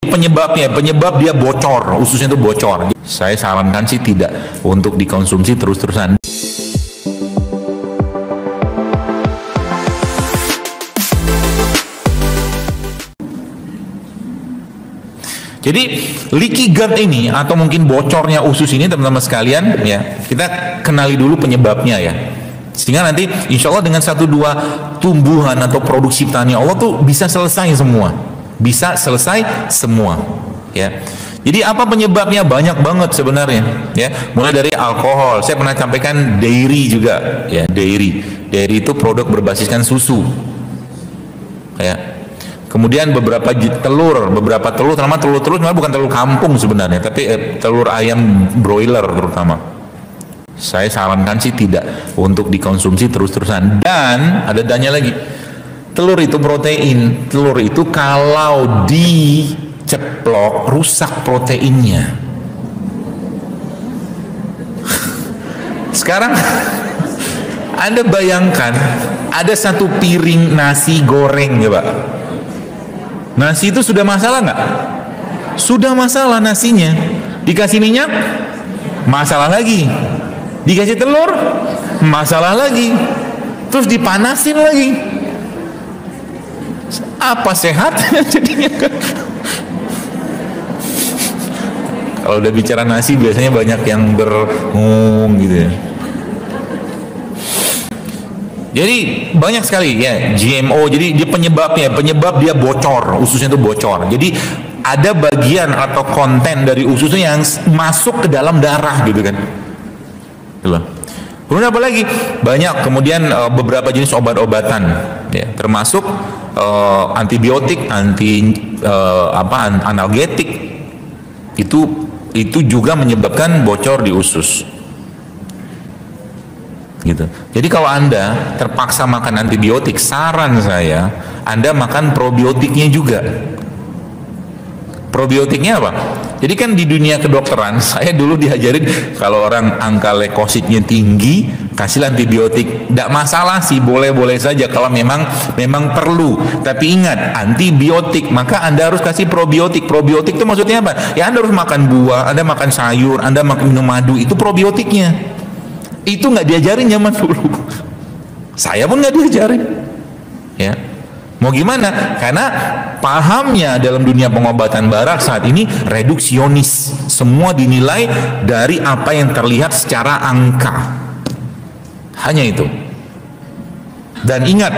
penyebab dia bocor, ususnya itu bocor. Saya sarankan sih tidak untuk dikonsumsi terus-terusan. Jadi leaky gut ini atau mungkin bocornya usus ini teman-teman sekalian ya, kita kenali dulu penyebabnya ya. Sehingga nanti insya Allah dengan 1-2 tumbuhan atau produk ciptaannya Allah tuh bisa selesai semua. Bisa selesai semua ya. Jadi apa penyebabnya? Banyak banget sebenarnya ya. Mulai dari alkohol, saya pernah sampaikan dairy juga ya, dairy itu produk berbasiskan susu ya. Kemudian beberapa telur, terutama telur bukan telur kampung sebenarnya, tapi telur ayam broiler terutama. Saya sarankan sih tidak untuk dikonsumsi terus-terusan. Dan ada dannya lagi. Telur itu protein. Telur itu kalau diceplok rusak proteinnya. Sekarang Anda bayangkan ada 1 piring nasi goreng ya Pak. Nasi itu sudah masalah nggak? Sudah masalah nasinya. Dikasih minyak, masalah lagi. Dikasih telur, masalah lagi. Terus dipanasin lagi. Apa sehat jadinya kan? Kalau udah bicara nasi biasanya banyak yang berengung gitu ya. Jadi banyak sekali ya GMO. Jadi dia penyebab dia bocor, ususnya itu bocor. Jadi ada bagian atau konten dari ususnya yang masuk ke dalam darah gitu kan. Kemudian apa lagi? Banyak kemudian beberapa jenis obat-obatan ya, termasuk antibiotik, analgetik itu juga menyebabkan bocor di usus. Gitu. Jadi kalau Anda terpaksa makan antibiotik, saran saya Anda makan probiotiknya juga. Probiotiknya apa? Jadi kan di dunia kedokteran saya dulu diajarin kalau orang angka leukositnya tinggi kasih antibiotik. Tidak masalah sih, boleh-boleh saja kalau memang perlu. Tapi ingat, antibiotik maka Anda harus kasih probiotik. Probiotik itu maksudnya apa? Ya Anda harus makan buah, Anda makan sayur, Anda makan minum madu, itu probiotiknya. Itu nggak diajarin zaman dulu. Saya pun nggak diajarin. Ya, mau gimana? Karena pahamnya dalam dunia pengobatan barat saat ini reduksionis. Semua dinilai dari apa yang terlihat secara angka. Hanya itu. Dan ingat,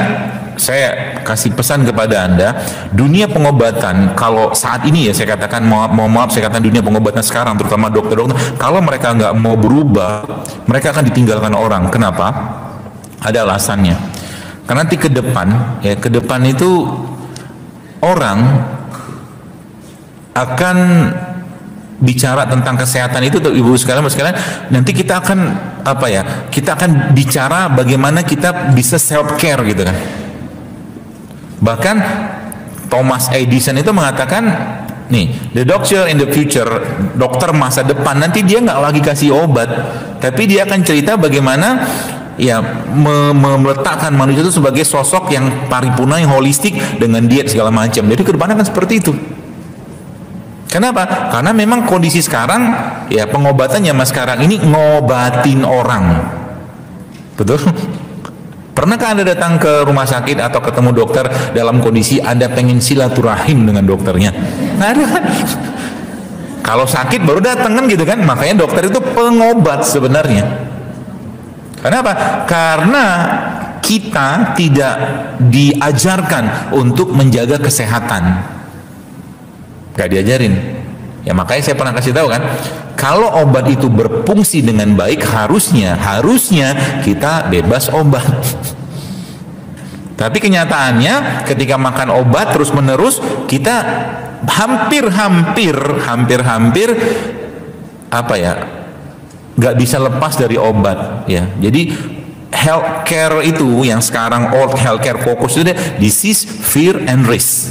saya kasih pesan kepada Anda, dunia pengobatan kalau saat ini ya saya katakan, mohon maaf saya katakan dunia pengobatan sekarang terutama dokter-dokter, kalau mereka nggak mau berubah, mereka akan ditinggalkan orang. Kenapa? Ada alasannya. Karena nanti ke depan itu orang akan bicara tentang kesehatan itu tuh ibu sekalian, nanti kita akan kita akan bicara bagaimana kita bisa self care gitu kan. Bahkan Thomas Edison itu mengatakan nih, the doctor in the future, dokter masa depan nanti dia nggak lagi kasih obat, tapi dia akan cerita bagaimana ya meletakkan manusia itu sebagai sosok yang paripurna, yang holistik dengan diet segala macam. Jadi ke depan akan seperti itu. Kenapa? Karena memang kondisi sekarang ya pengobatannya mas sekarang ini ngobatin orang. Betul? Pernahkah Anda datang ke rumah sakit atau ketemu dokter dalam kondisi Anda pengen silaturahim dengan dokternya? Nah, ada kan? Kalau sakit baru datang kan gitu kan? Makanya dokter itu pengobat sebenarnya. Kenapa? Karena kita tidak diajarkan untuk menjaga kesehatan. Gak diajarin ya, makanya saya pernah kasih tahu kan, kalau obat itu berfungsi dengan baik harusnya kita bebas obat. Tapi kenyataannya ketika makan obat terus menerus kita hampir nggak bisa lepas dari obat ya. Jadi healthcare itu yang sekarang old healthcare fokus itu disease, fear and risk.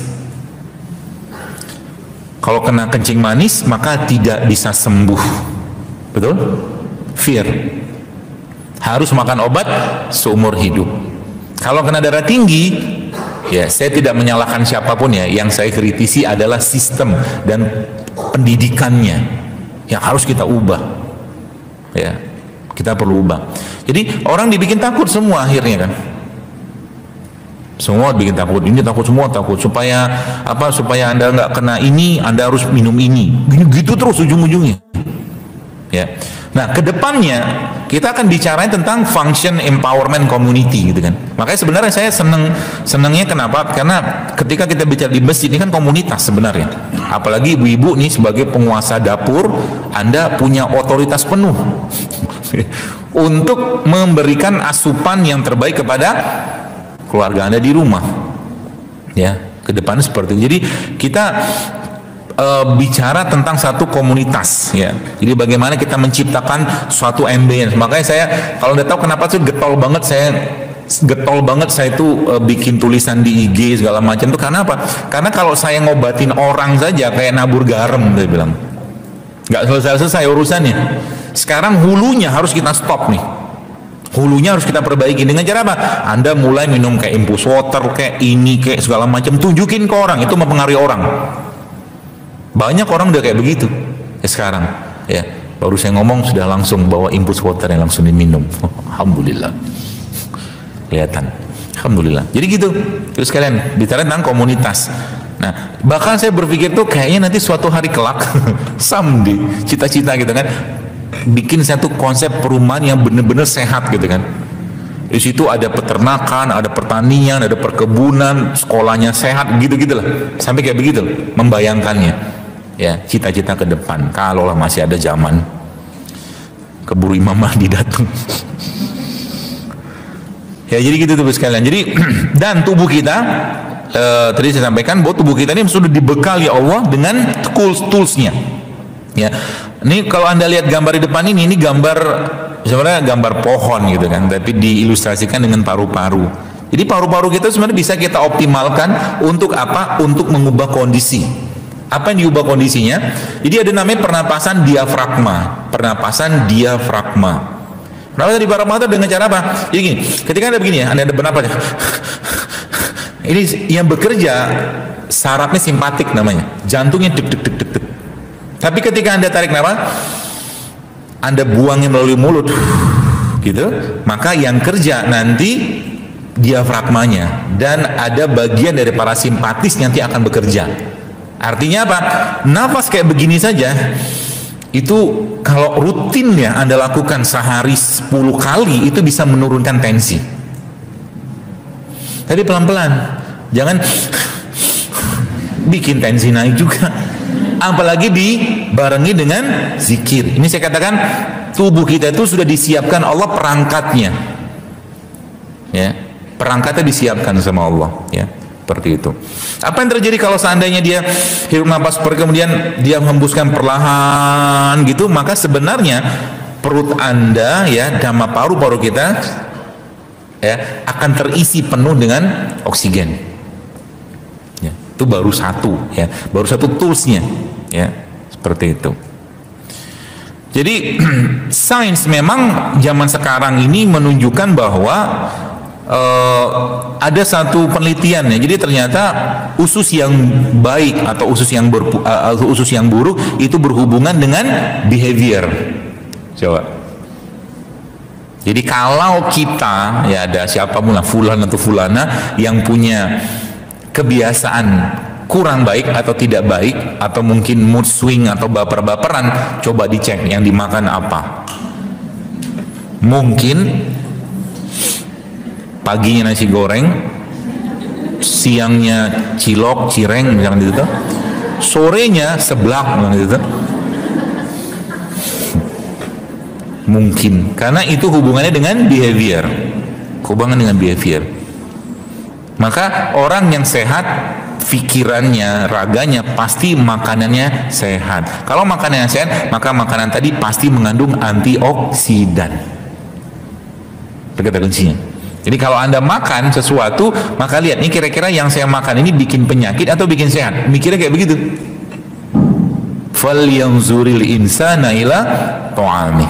Kalau kena kencing manis maka tidak bisa sembuh, betul? Fear, harus makan obat seumur hidup. Kalau kena darah tinggi Ya, saya tidak menyalahkan siapapun ya. Yang saya kritisi adalah sistem dan pendidikannya yang harus kita ubah. Ya, kita perlu ubah. Jadi orang dibikin takut semua akhirnya kan. Semua bikin takut, ini takut, semua takut supaya apa? Supaya Anda nggak kena ini, Anda harus minum ini. Gitu terus ujung-ujungnya. Ya. Nah, kedepannya kita akan bicara tentang function empowerment community gitu kan. Makanya sebenarnya saya senangnya kenapa? Karena ketika kita bicara di masjid ini kan komunitas sebenarnya. Apalagi ibu-ibu nih sebagai penguasa dapur, Anda punya otoritas penuh untuk memberikan asupan yang terbaik kepada keluarga Anda di rumah. Ya, kedepannya seperti itu. Jadi kita bicara tentang satu komunitas ya. Jadi bagaimana kita menciptakan suatu ambience. Makanya saya kalau udah tahu kenapa sih getol banget saya itu bikin tulisan di IG segala macam itu karena apa? Karena kalau saya ngobatin orang saja kayak nabur garam, dia bilang nggak selesai urusannya. Sekarang hulunya harus kita stop nih. Hulunya harus kita perbaiki dengan cara apa? Anda mulai minum kayak infus water kayak ini kayak segala macam, tunjukin ke orang, itu mempengaruhi orang. Banyak orang udah kayak begitu ya sekarang ya. Baru saya ngomong sudah langsung bawa infus water yang langsung diminum. Alhamdulillah, kelihatan. Alhamdulillah. Jadi gitu. Terus kalian bicara tentang komunitas. Nah, bahkan saya berpikir tuh kayaknya nanti suatu hari kelak someday, cita-cita gitu kan, bikin satu konsep perumahan yang benar-benar sehat gitu kan. Di situ ada peternakan, ada pertanian, ada perkebunan, sekolahnya sehat, gitu-gitulah. Sampai kayak begitu, membayangkannya. Ya, cita-cita ke depan. Kalaulah masih ada zaman, keburu Imam Mahdi datang. Ya, jadi gitu tuh sekalian. Jadi dan tubuh kita, tadi saya sampaikan bahwa tubuh kita ini sudah dibekali Allah dengan tools-toolsnya. Ya, ini kalau Anda lihat gambar di depan ini gambar sebenarnya gambar pohon gitu kan, tapi diilustrasikan dengan paru-paru. Jadi paru-paru kita sebenarnya bisa kita optimalkan untuk apa? Untuk mengubah kondisi. Apa yang diubah kondisinya? Jadi ada namanya pernapasan diafragma. Pernapasan diafragma. Pernapasan diafragma itu dengan cara apa? Jadi gini, ketika Anda begini ya, Anda ada bernapas. Ini yang bekerja sarafnya simpatik namanya. Jantungnya deg deg deg deg deg. Tapi ketika Anda tarik nafas, Anda buangnya melalui mulut, gitu, maka yang kerja nanti diafragmanya dan ada bagian dari parasimpatis nanti akan bekerja. Artinya apa? Nafas kayak begini saja, itu kalau rutin ya Anda lakukan sehari 10 kali itu bisa menurunkan tensi. Tapi pelan-pelan, jangan bikin tensi naik juga. Apalagi dibarengi dengan zikir. Ini saya katakan tubuh kita itu sudah disiapkan Allah perangkatnya. Ya, perangkatnya disiapkan sama Allah, ya. Seperti itu. Apa yang terjadi kalau seandainya dia hirup nafas kemudian dia menghembuskan perlahan gitu, maka sebenarnya perut Anda ya, dama paru-paru kita ya akan terisi penuh dengan oksigen. Ya, itu baru satu ya, baru satu toolsnya ya, seperti itu. Jadi sains memang zaman sekarang ini menunjukkan bahwa ada satu penelitian ya. Jadi ternyata usus yang baik atau usus yang buruk itu berhubungan dengan behavior. Coba. Jadi kalau kita ya ada siapapun lah, fulan atau fulana yang punya kebiasaan kurang baik atau tidak baik atau mungkin mood swing atau baper-baperan, coba dicek yang dimakan apa. Mungkin paginya nasi goreng, siangnya cilok, cireng, misalkan gitu, sorenya seblak, misalkan gitu. Mungkin, karena itu hubungannya dengan behavior, Maka orang yang sehat, pikirannya, raganya pasti makanannya sehat. Kalau makanannya sehat, maka makanan tadi pasti mengandung antioksidan. Itu kuncinya. Jadi kalau Anda makan sesuatu, maka lihat, ini kira-kira yang saya makan ini bikin penyakit atau bikin sehat? Mikirnya kayak begitu. Falyanzuril insana ila ta'ami.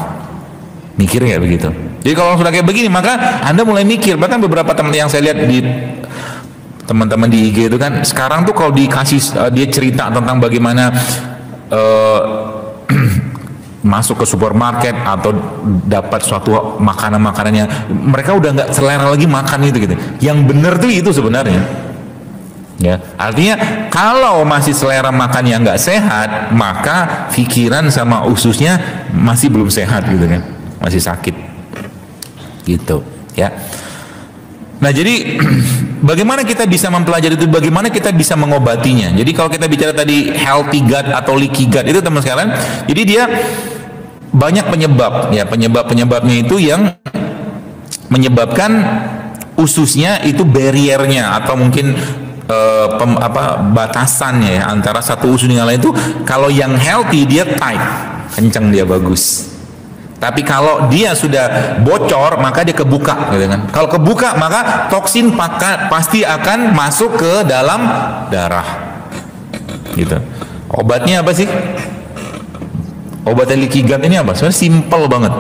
Mikirnya kayak begitu. Jadi kalau sudah kayak begini, maka Anda mulai mikir. Bahkan beberapa teman yang saya lihat di teman-teman di IG itu kan sekarang tuh kalau dikasih dia cerita tentang bagaimana masuk ke supermarket atau dapat suatu makanan-makanannya, mereka udah nggak selera lagi makan itu gitu. Yang bener tuh itu sebenarnya. Ya, artinya kalau masih selera makan yang nggak sehat, maka pikiran sama ususnya masih belum sehat gitu kan, masih sakit, gitu. Ya. Nah jadi bagaimana kita bisa mempelajari itu, bagaimana kita bisa mengobatinya. Jadi kalau kita bicara tadi healthy gut atau leaky gut itu teman sekalian, jadi dia banyak penyebab ya, penyebabnya itu yang menyebabkan ususnya itu barriernya atau mungkin batasannya ya, antara satu usus dengan lain itu. Kalau yang healthy dia tight, kencang, dia bagus. Tapi kalau dia sudah bocor maka dia kebuka gitu kan. Kalau kebuka maka toksin pasti akan masuk ke dalam darah. Gitu. Obatnya apa sih? Obat leaky gut ini apa? Sebenarnya simple banget.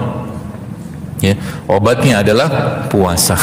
Ya, obatnya adalah puasa.